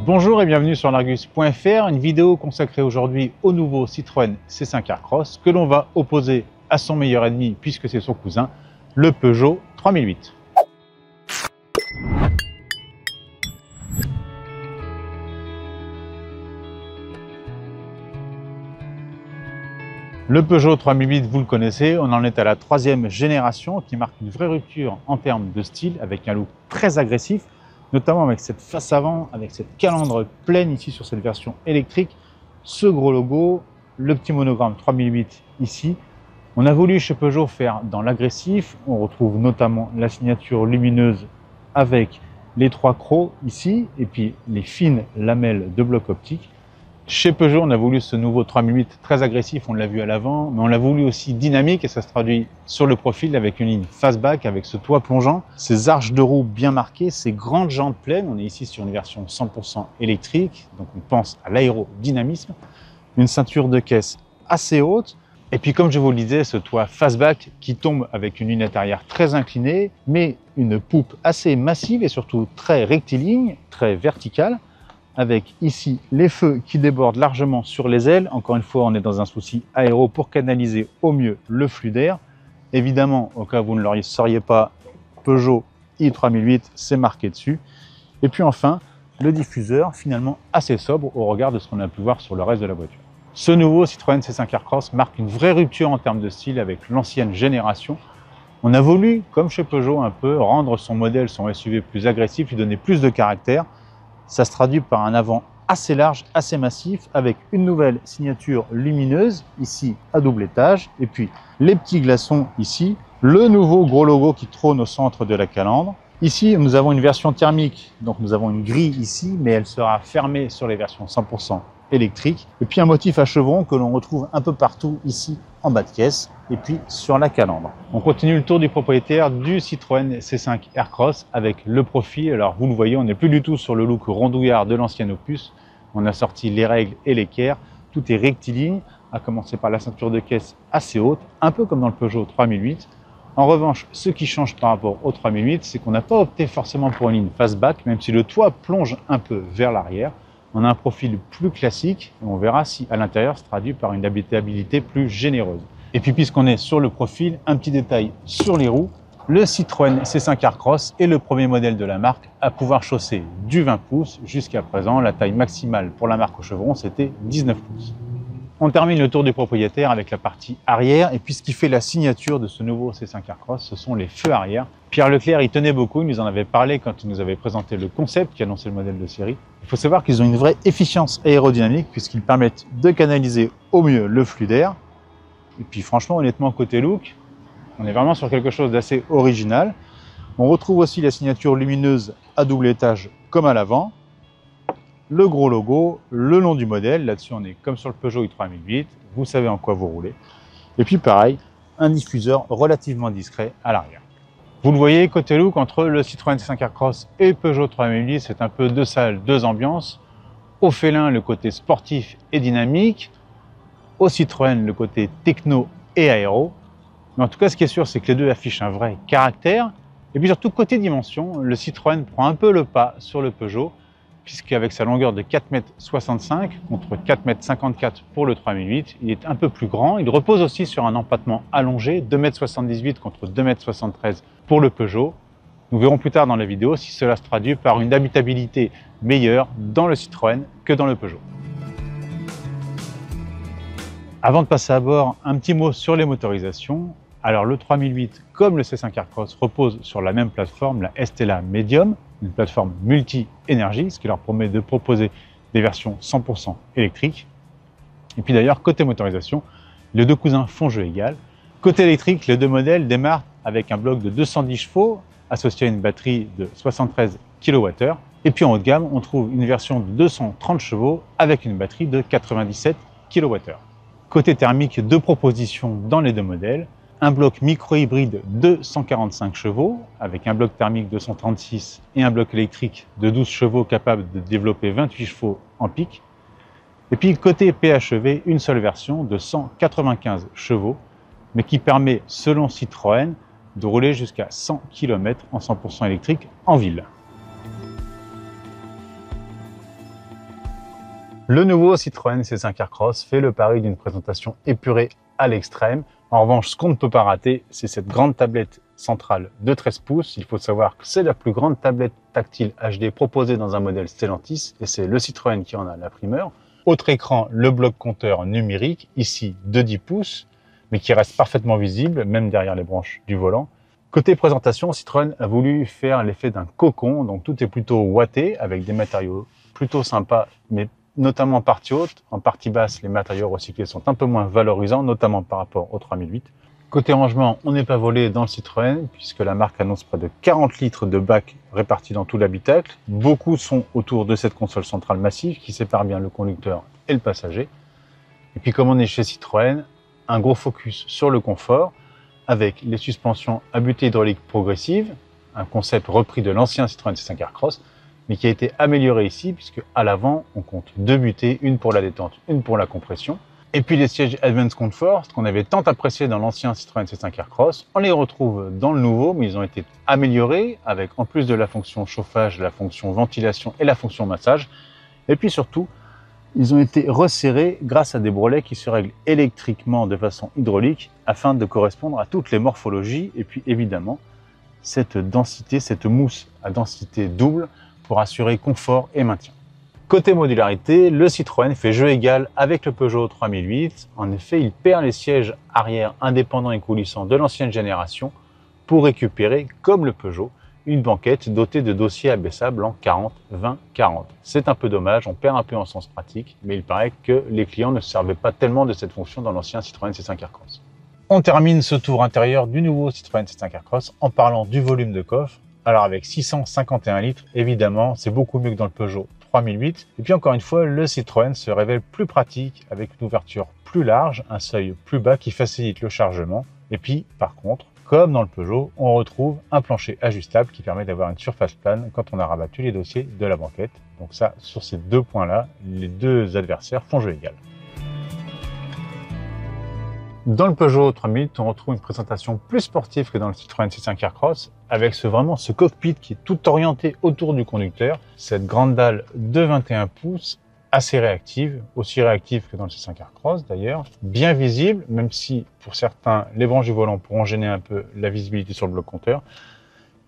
Bonjour et bienvenue sur Largus.fr, une vidéo consacrée aujourd'hui au nouveau Citroën C5 Aircross que l'on va opposer à son meilleur ennemi puisque c'est son cousin, le Peugeot 3008. Le Peugeot 3008, vous le connaissez, on en est à la troisième génération qui marque une vraie rupture en termes de style avec un look très agressif, notamment avec cette face avant, avec cette calandre pleine ici sur cette version électrique, ce gros logo, le petit monogramme 3008 ici. On a voulu chez Peugeot faire dans l'agressif, on retrouve notamment la signature lumineuse avec les trois crocs ici et puis les fines lamelles de bloc optique. Chez Peugeot, on a voulu ce nouveau 3008 très agressif, on l'a vu à l'avant, mais on l'a voulu aussi dynamique et ça se traduit sur le profil avec une ligne fastback, avec ce toit plongeant, ces arches de roue bien marquées, ces grandes jantes pleines. On est ici sur une version 100% électrique, donc on pense à l'aérodynamisme, une ceinture de caisse assez haute, et puis comme je vous le disais, ce toit fastback qui tombe avec une ligne intérieure très inclinée, mais une poupe assez massive et surtout très rectiligne, très verticale, avec ici les feux qui débordent largement sur les ailes. Encore une fois, on est dans un souci aéro pour canaliser au mieux le flux d'air. Évidemment, au cas où vous ne le sauriez pas, Peugeot i3008, c'est marqué dessus. Et puis enfin, le diffuseur finalement assez sobre au regard de ce qu'on a pu voir sur le reste de la voiture. Ce nouveau Citroën C5 Aircross marque une vraie rupture en termes de style avec l'ancienne génération. On a voulu, comme chez Peugeot un peu, rendre son modèle, son SUV plus agressif, lui donner plus de caractère. Ça se traduit par un avant assez large, assez massif, avec une nouvelle signature lumineuse, ici à double étage, et puis les petits glaçons ici, le nouveau gros logo qui trône au centre de la calandre. Ici, nous avons une version thermique, donc nous avons une grille ici, mais elle sera fermée sur les versions 100% électriques. Et puis un motif à chevrons que l'on retrouve un peu partout ici en bas de caisse, et puis sur la calandre. On continue le tour du propriétaire du Citroën C5 Aircross avec le profil. Alors vous le voyez, on n'est plus du tout sur le look rondouillard de l'ancien opus. On a sorti les règles et l'équerre. Tout est rectiligne, à commencer par la ceinture de caisse assez haute, un peu comme dans le Peugeot 3008. En revanche, ce qui change par rapport au 3008, c'est qu'on n'a pas opté forcément pour une ligne fastback, même si le toit plonge un peu vers l'arrière. On a un profil plus classique et on verra si à l'intérieur se traduit par une habitabilité plus généreuse. Et puis puisqu'on est sur le profil, un petit détail sur les roues. Le Citroën C5 Aircross est le premier modèle de la marque à pouvoir chausser du 20 pouces. Jusqu'à présent, la taille maximale pour la marque au chevron, c'était 19 pouces. On termine le tour du propriétaire avec la partie arrière. Et puis ce qui fait la signature de ce nouveau C5 Aircross, ce sont les feux arrière. Pierre Leclerc y tenait beaucoup, il nous en avait parlé quand il nous avait présenté le concept qui annonçait le modèle de série. Il faut savoir qu'ils ont une vraie efficience aérodynamique puisqu'ils permettent de canaliser au mieux le flux d'air. Et puis franchement, honnêtement, côté look, on est vraiment sur quelque chose d'assez original. On retrouve aussi la signature lumineuse à double étage comme à l'avant. Le gros logo, le nom du modèle, là-dessus on est comme sur le Peugeot i3008, vous savez en quoi vous roulez. Et puis pareil, un diffuseur relativement discret à l'arrière. Vous le voyez, côté look, entre le Citroën C5 Aircross et le Peugeot 3008, c'est un peu deux salles, deux ambiances. Au félin, le côté sportif et dynamique. Au Citroën, le côté techno et aéro. Mais en tout cas, ce qui est sûr, c'est que les deux affichent un vrai caractère. Et puis surtout, côté dimension, le Citroën prend un peu le pas sur le Peugeot, puisqu'avec sa longueur de 4,65 m contre 4,54 m pour le 3008, il est un peu plus grand. Il repose aussi sur un empattement allongé, 2,78 m contre 2,73 m pour le Peugeot. Nous verrons plus tard dans la vidéo si cela se traduit par une habitabilité meilleure dans le Citroën que dans le Peugeot. Avant de passer à bord, un petit mot sur les motorisations. Alors le 3008, comme le C5 Aircross, repose sur la même plateforme, la STLA Medium, une plateforme multi-énergie, ce qui leur permet de proposer des versions 100% électriques. Et puis d'ailleurs, côté motorisation, les deux cousins font jeu égal. Côté électrique, les deux modèles démarrent avec un bloc de 210 chevaux associé à une batterie de 73 kWh. Et puis en haut de gamme, on trouve une version de 230 chevaux avec une batterie de 97 kWh. Côté thermique, deux propositions dans les deux modèles. Un bloc micro-hybride de 145 chevaux avec un bloc thermique de 136 et un bloc électrique de 12 chevaux capable de développer 28 chevaux en pic. Et puis côté PHEV, une seule version de 195 chevaux, mais qui permet, selon Citroën, de rouler jusqu'à 100 km en 100% électrique en ville. Le nouveau Citroën C5 Aircross fait le pari d'une présentation épurée à l'extrême. En revanche, ce qu'on ne peut pas rater, c'est cette grande tablette centrale de 13 pouces. Il faut savoir que c'est la plus grande tablette tactile HD proposée dans un modèle Stellantis et c'est le Citroën qui en a la primeur. Autre écran, le bloc compteur numérique, ici de 10 pouces, mais qui reste parfaitement visible, même derrière les branches du volant. Côté présentation, Citroën a voulu faire l'effet d'un cocon, donc tout est plutôt ouaté, avec des matériaux plutôt sympas, mais notamment en partie haute. En partie basse, les matériaux recyclés sont un peu moins valorisants, notamment par rapport au 3008. Côté rangement, on n'est pas volé dans le Citroën, puisque la marque annonce près de 40 litres de bac répartis dans tout l'habitacle. Beaucoup sont autour de cette console centrale massive qui sépare bien le conducteur et le passager. Et puis comme on est chez Citroën, un gros focus sur le confort, avec les suspensions à butée hydraulique progressive, un concept repris de l'ancien Citroën C5 Aircross, mais qui a été amélioré ici, puisque à l'avant, on compte 2 butées, une pour la détente, une pour la compression. Et puis les sièges Advanced Comfort, qu'on avait tant apprécié dans l'ancien Citroën C5 Aircross, on les retrouve dans le nouveau, mais ils ont été améliorés avec, en plus de la fonction chauffage, la fonction ventilation et la fonction massage. Et puis surtout, ils ont été resserrés grâce à des brelets qui se règlent électriquement de façon hydraulique afin de correspondre à toutes les morphologies. Et puis évidemment, cette densité, cette mousse à densité double pour assurer confort et maintien. Côté modularité, le Citroën fait jeu égal avec le Peugeot 3008. En effet, il perd les sièges arrière indépendants et coulissants de l'ancienne génération pour récupérer, comme le Peugeot, une banquette dotée de dossiers abaissables en 40-20-40. C'est un peu dommage, on perd un peu en sens pratique, mais il paraît que les clients ne se servaient pas tellement de cette fonction dans l'ancien Citroën C5 Aircross. On termine ce tour intérieur du nouveau Citroën C5 Aircross en parlant du volume de coffre. Alors avec 651 litres, évidemment, c'est beaucoup mieux que dans le Peugeot 3008. Et puis encore une fois, le Citroën se révèle plus pratique avec une ouverture plus large, un seuil plus bas qui facilite le chargement. Et puis, par contre, comme dans le Peugeot, on retrouve un plancher ajustable qui permet d'avoir une surface plane quand on a rabattu les dossiers de la banquette. Donc ça, sur ces deux points-là, les deux adversaires font jeu égal. Dans le Peugeot 3008, on retrouve une présentation plus sportive que dans le Citroën C5 Aircross, avec ce cockpit qui est tout orienté autour du conducteur, cette grande dalle de 21 pouces, assez réactive, aussi réactive que dans le C5 Aircross d'ailleurs, bien visible, même si pour certains, les branches du volant pourront gêner un peu la visibilité sur le bloc compteur.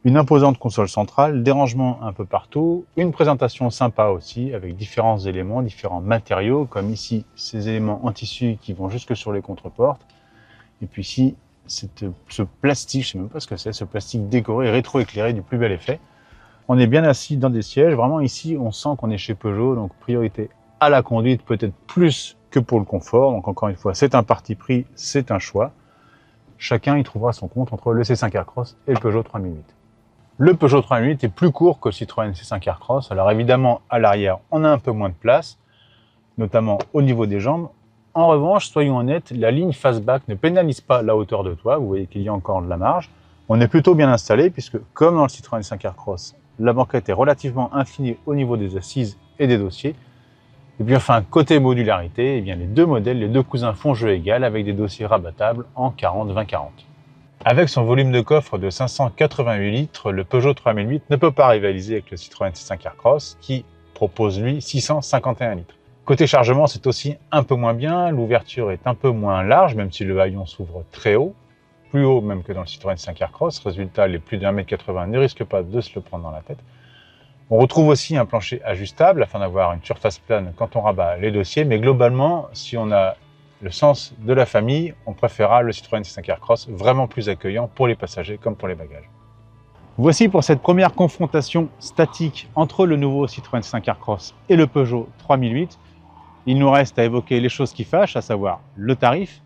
Une imposante console centrale, des rangements un peu partout, une présentation sympa aussi avec différents éléments, différents matériaux, comme ici ces éléments en tissu qui vont jusque sur les contreportes. Et puis ici, ce plastique, je ne sais même pas ce que c'est, ce plastique décoré rétro-éclairé du plus bel effet. On est bien assis dans des sièges, vraiment ici on sent qu'on est chez Peugeot, donc priorité à la conduite peut-être plus que pour le confort. Donc encore une fois, c'est un parti pris, c'est un choix. Chacun y trouvera son compte entre le C5 Aircross et le Peugeot 3008. Le Peugeot 3008 est plus court que le Citroën C5 Aircross. Alors évidemment, à l'arrière, on a un peu moins de place, notamment au niveau des jambes. En revanche, soyons honnêtes, la ligne fastback ne pénalise pas la hauteur de toit. Vous voyez qu'il y a encore de la marge. On est plutôt bien installé puisque, comme dans le Citroën C5 Aircross, la banquette est relativement inclinée au niveau des assises et des dossiers. Et puis enfin, côté modularité, eh bien, les deux modèles, les deux cousins font jeu égal avec des dossiers rabattables en 40-20-40. Avec son volume de coffre de 588 litres, le Peugeot 3008 ne peut pas rivaliser avec le Citroën C5 Aircross qui propose lui 651 litres. Côté chargement, c'est aussi un peu moins bien, l'ouverture est un peu moins large, même si le haillon s'ouvre très haut, plus haut même que dans le Citroën C5 Aircross. Résultat, les plus de 1,80 m ne risquent pas de se le prendre dans la tête. On retrouve aussi un plancher ajustable afin d'avoir une surface plane quand on rabat les dossiers, mais globalement, si on a le sens de la famille, on préférera le Citroën C5 Aircross, vraiment plus accueillant pour les passagers comme pour les bagages. Voici pour cette première confrontation statique entre le nouveau Citroën C5 Aircross et le Peugeot 3008. Il nous reste à évoquer les choses qui fâchent, à savoir le tarif.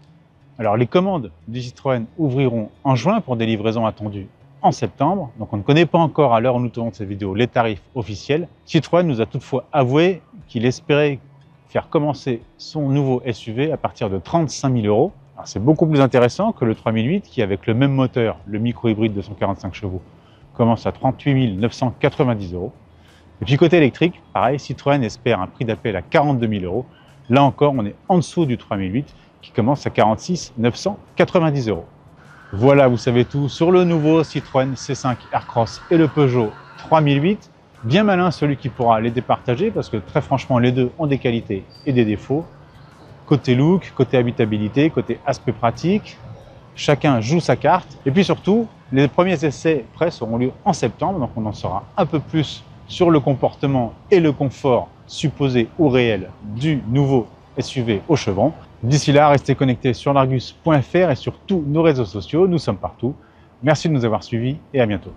Alors les commandes du Citroën ouvriront en juin pour des livraisons attendues en septembre. Donc on ne connaît pas encore à l'heure où nous tournons cette vidéo les tarifs officiels. Citroën nous a toutefois avoué qu'il espérait faire commencer son nouveau SUV à partir de 35 000 €. C'est beaucoup plus intéressant que le 3008 qui, avec le même moteur, le micro-hybride de 145 chevaux, commence à 38 990 €. Et puis côté électrique, pareil, Citroën espère un prix d'appel à 42 000 €. Là encore, on est en dessous du 3008 qui commence à 46 990 €. Voilà, vous savez tout sur le nouveau Citroën C5 Aircross et le Peugeot 3008. Bien malin celui qui pourra les départager parce que très franchement, les deux ont des qualités et des défauts. Côté look, côté habitabilité, côté aspect pratique, chacun joue sa carte. Et puis surtout, les premiers essais presse auront lieu en septembre, donc on en saura un peu plus sur le comportement et le confort supposé ou réel du nouveau SUV au chevron. D'ici là, restez connectés sur largus.fr et sur tous nos réseaux sociaux. Nous sommes partout. Merci de nous avoir suivis et à bientôt.